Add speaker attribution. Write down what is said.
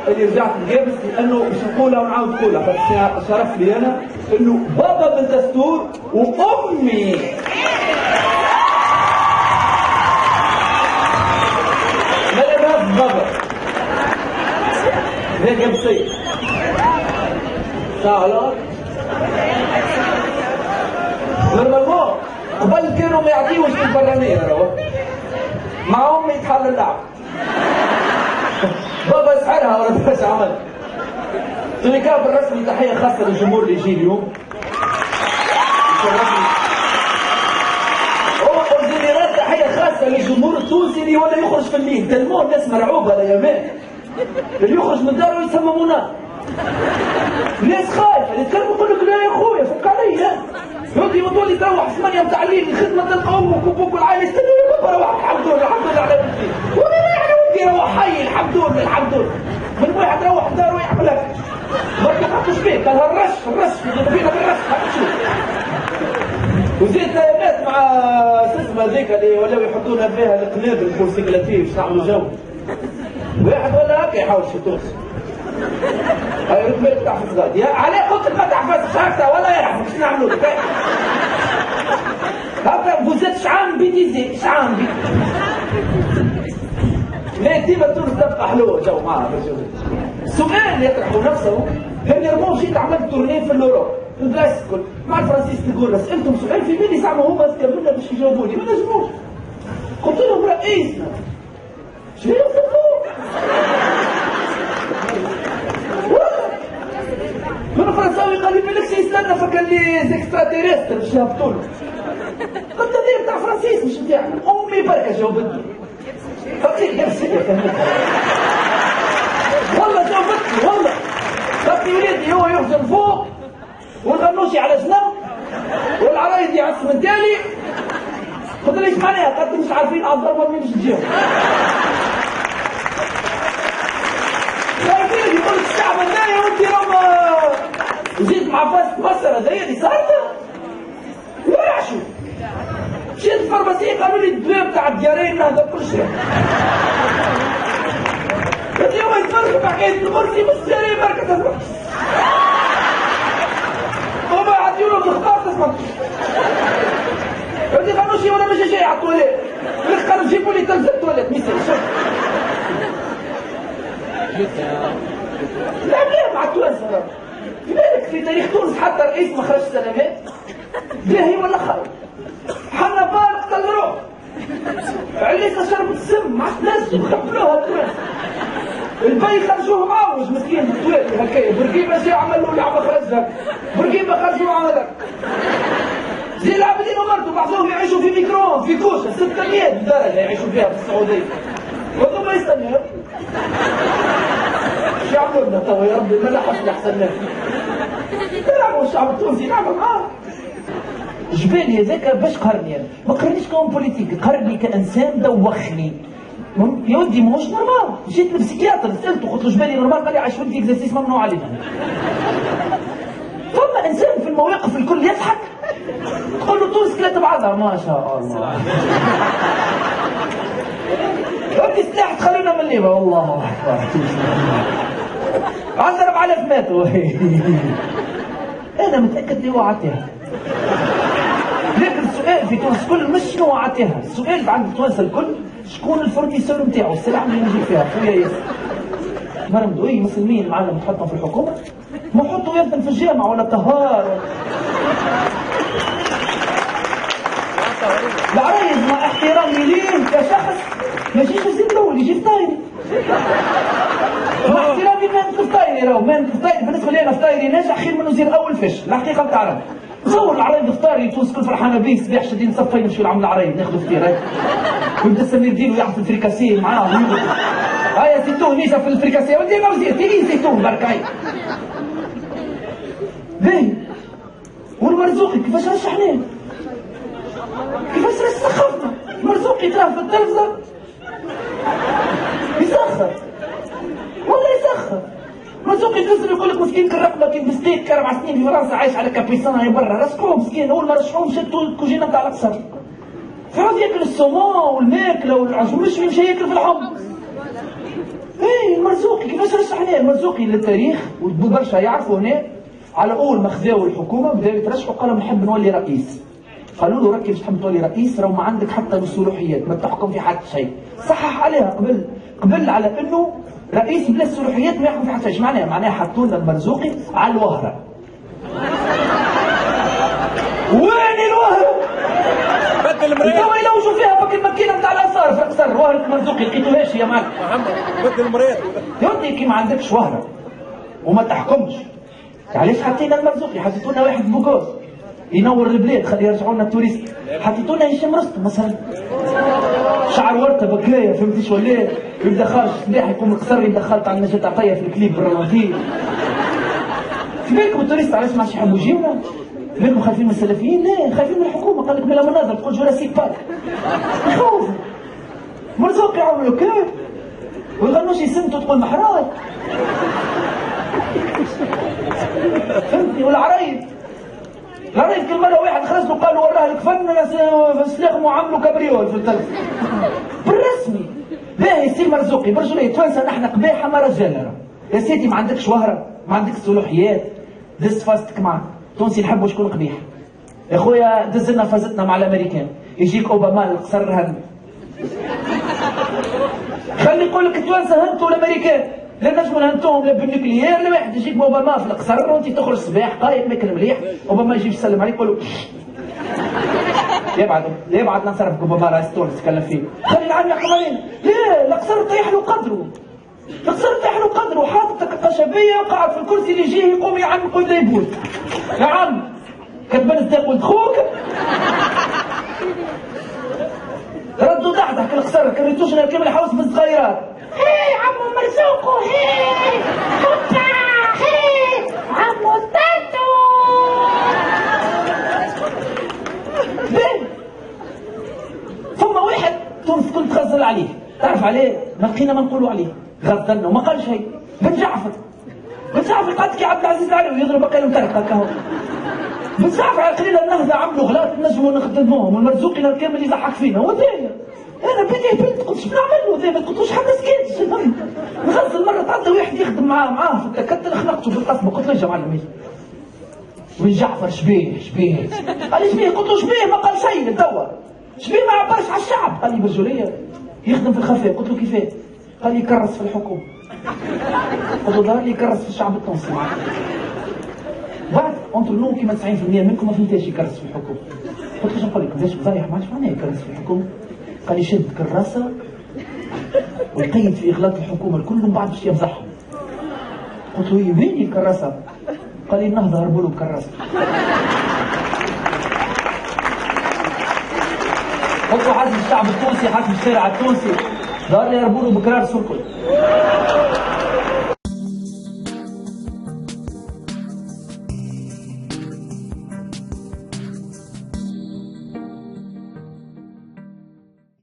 Speaker 1: اللي رجعت نجابس لانه باش نقولها ونعاود نقولها خاطر شرف لي انا انه بابا بالدستور وامي لا الارهاب بابا هيك بصير ساعة نورمالمون قبل كانوا ما يعطيوش في البرلمان راهو مع امي يتحل اللعب بابا سحرها ولا باش عمل تونيكا بالرسمي تحيه خاصه للجمهور اللي يجي اليوم هو اورجينيرال تحيه خاصه للجمهور التونسي اللي ولا يخرج في الليل تلمون الناس مرعوبه يا مان اللي يخرج من داره يسممونا الناس خايفه اللي يتكلموا يقول لك لا يا خويا فك عليا يودي مطولي تروح 8 متاع الليل الخدمه تلقى امك وابوك والعائله يستنوا يا بابا روح الحمد لله على ولدي وانا يعني ودي روح حي الحمد لله الحمد لله من واحد روح داره يعمل لك برك ما حطوش فيك قال الرش فينا بالرش شوف وزيد تايمات مع اسمها هذيك اللي ولاو يحطونا فيها القنابل البورسيكلاتيف باش نعملوا جو واحد ولا هكا يحاول في تونس هاي ركبت تاع فساد يا عليه قلت لك ما تحفظش هكا ولا يعرف باش نعملوا لك هكا فوزيت شعان بيديزي شعان بي لا ديما تونس تبقى حلوه جو معها السؤال اللي يطرحوا نفسه هل يرمون جيت عملت تورنيه في الاوروب في البلايص الكل مع الفرنسيس تقول سالتهم سؤال في بالي زعما هما استقبلنا باش يجاوبوني ما نجموش قلت لهم رئيسنا شنو يفهموا من فرنساوي قال لي بالك يستنى فكان لي زيكسترا تيريستر باش يهبطوا له قلت له تاع فرنسيس مش نتاعنا امي بركه جاوبتني فقير نفسي والله جاوبتني والله قالت لي وليدي هو يخزن فوق والغنوشي على جنب والعرايد يعص من تالي قلت له ايش معناها؟ قالت لي مش عارفين على الضربه منين باش تجيهم خايفين يقول لك الشعب هذايا وانت راهو وزيد مع فاس مصر هذايا اللي صارت ويعشوا مشيت الفارماسيه قالوا لي الدواء تاع الديارين هذا كل شيء قلت لهم يتفرجوا بحكايه المرسي بالسيري بركه تفرح وما عطيوا له تختار تسمع قلت لي خلوشي وانا مش جاي على الطواليت قالوا جيبوا لي تلفزه الطواليت مثل لا مع التوانسه في بالك في تاريخ تونس حتى رئيس ما خرجش سلامات باهي ولا خرج حنا بارك تل روح عليسه شربت السم ما تنزلوا خبروها التوانسه البي خرجوه معوج مسكين بالطوالي هكايا برقيبه جا عمل له لعبه خرجها برقيبه خرجوه عملها زي العابدين ومرته بعضهم يعيشوا في ميكرون في كوشه 600 درجه يعيشوا فيها في السعوديه وانتم ما يستنوا شو يعملوا لنا توا يا ربي ما لحقش احسن ناس يلعبوا الشعب التونسي يلعبوا معاه جبالي هذاك باش قهرني انا ما قهرنيش كون بوليتيك قهرني كانسان دوخني يا ودي ماهوش نورمال جيت للبسيكياتر سالته قلت له جبالي نورمال قال لي عايش ولدي اكزرسيس ممنوع علينا ثم انسان في المواقف الكل يضحك تقول له تونس كلات بعضها ما شاء الله ودي سلاح تخلينا من الليبه والله اكبر 10000 ماتوا انا متاكد اللي هو عطيها لكن السؤال في تونس الكل مش شنو عطيها السؤال عند التوانسه الكل شكون الفورنيسور نتاعو السلعه اللي نجي فيها خويا ياسر مرمدوي مسلمين معنا نحطهم في الحكومه ما حطوا يدنا في الجامعه ولا طهار العرايس مع احترامي ليه كشخص ما يجيش وزير الاول يجي فطايري مع احترامي مان فطايري راهو مان فطايري بالنسبه لي انا فطايري ناجح خير من وزير الاول فاشل الحقيقه بتعرف تصور العرايد فطاري تونس كل فرحانه بيه صباح شادين صفين نمشيو لعمل العرايد ناخذ فطير ويبدا سمير دينو يعرف الفريكاسيه معاهم هيا زيتون نيجا في الفريكاسيه ودي ما وزير تيجي زيتون برك هاي باهي والمرزوقي كيفاش رشحناه كيفاش سخفنا مرزوقي تراه في التلفزه يسخر ولا يسخر مرزوقي ينزل يقول لك مسكين كالرقبه كي بستيك كان 4 سنين في فرنسا عايش على كابيسان برا رشحوه مسكين اول ما رشحوه شدوا الكوجينه نتاع القصر فعاد ياكل السومون والماكله والعجوه مش ياكل في الحمص ايه المرزوقي كيفاش رشحناه المرزوقي للتاريخ وبرشا يعرفوا هنا. على اول ما خذاو الحكومه بداو يترشحوا قالوا نحب نولي رئيس. قالوا له ركي باش تحب تولي رئيس راهو ما عندك حتى الصلاحيات ما تحكم في حتى شيء. صحح عليها قبل على انه رئيس بلا صلاحيات ما يحكم في حتى شيء. معناها حطوا لنا المرزوقي على الوهره. وين الوهره؟
Speaker 2: بدل المرايه
Speaker 1: تو يلوجوا فيها فك الماكينه نتاع الاثار في القصر. وهره المرزوقي لقيتوهاش يا معلم.
Speaker 2: بدل المرايه
Speaker 1: يا ودي كي ما عندكش وهره وما تحكمش علاش حطينا المرزوقي؟ حطيتوا لنا واحد بوكوس ينور البلاد خلي يرجعوا لنا التوريست. حطيتوا لنا هشام رستم مثلا شعر ورده بكايه فهمتيش ولا يبدا خارج الصباح يقوم القصر يبدا خالط على نجاة عطيه في الكليب بالرونتين. في بالكم التوريست علاش ما عادش يحبوا يجيونا؟ في بالكم خايفين من السلفيين؟ لا خايفين من الحكومه. قال لك بلا مناظر تقول جوراسيك بارك يخوف. مرزوقي يعملوا كيف ويغنوش يسمتوا تقول محراج فهمتني. والعرايب العرايب كل مره واحد خرج له قالوا وراه لك فن سلاخ وعملوا كابريول في التلفزيون بالرسمي. باهي سي مرزوقي برجوليه توانسه نحن قباحه ما رجالنا. يا سيدي ما عندكش وهره ما عندكش صلوحيات دز فاستك معك. تونسي نحبوا شكون قبيح يا خويا. دز لنا فازتنا مع الامريكان يجيك اوباما القصر هن خلي يقول لك التوانسه هنتوا الامريكان لا نجموا نهنتوهم لا بالنكليير لا واحد يجيك اوباما في القصر وانت تخرج الصباح قايم ماكل مليح. اوباما يجي يسلم عليك يقول له يبعد نصرف اوباما راس تونس تكلم فيه. خلي العام يحكمين. لا القصر طيح له قدره. القصر طيح له قدره. حاططك الخشبيه قاعد في الكرسي اللي يجيه يقوم يعنق ويبدا يبوس. يا عم كتبان الزاق ولد خوك ردوا ضحك القصر كريتوش انا كامل حوس بالصغيرات. هي عمو مرزوقو هي هوبا هي عمو تاتو. ثم واحد تونس كنت تغزل عليه تعرف عليه ما لقينا ما نقولوا عليه غزلنا وما قال شيء. بن جعفر قد كي عبد العزيز العلوي يضرب قال مترقه كهو. بن جعفر على قليل النهضه عملوا غلط نجموا نخدموهم والمرزوقي كامل يضحك فينا. وثاني انا بدي بنت قلت شنو نعمل له؟ ما قلتلوش حتى سكيت نغزل مره تعدى واحد يخدم معاه في التكتل خنقته في القصبه. قلت له يا معلم بن جعفر شبيه قال لي شبيه. قلت له شبيه ما قال شيء توا شبيه ما عبرش على الشعب. قال لي برجوليه يخدم في الخفاء. قلت له كيفاه؟ قال لي يكرس في الحكومه. قلت له ظهر لي يكرس في الشعب التونسي. بعد انتم نو كيما 90% منكم ما فهمتاش يكرس في الحكومه. قلت له شنو نقول لك ليش بصريح ما عادش معناه يكرس في الحكومه. قال لي شد كراسه ويقيد في اغلاق الحكومه الكل ومن بعد باش يفضحهم. قلت له وين الكراسه؟ قال لي النهضه هربوا له بكراسه. قلت له حاسب الشعب التونسي حاسب الشارع التونسي دار لي هربوا له بكراسه الكل.